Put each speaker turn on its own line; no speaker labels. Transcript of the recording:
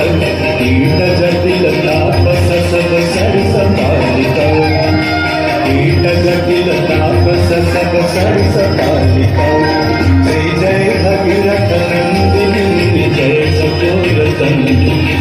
कीट जटिल तापस सब सरस पालिका कीट जटिल तापस सब सरस पालिका जय जय भगीरथ नंदिनी जय सकोर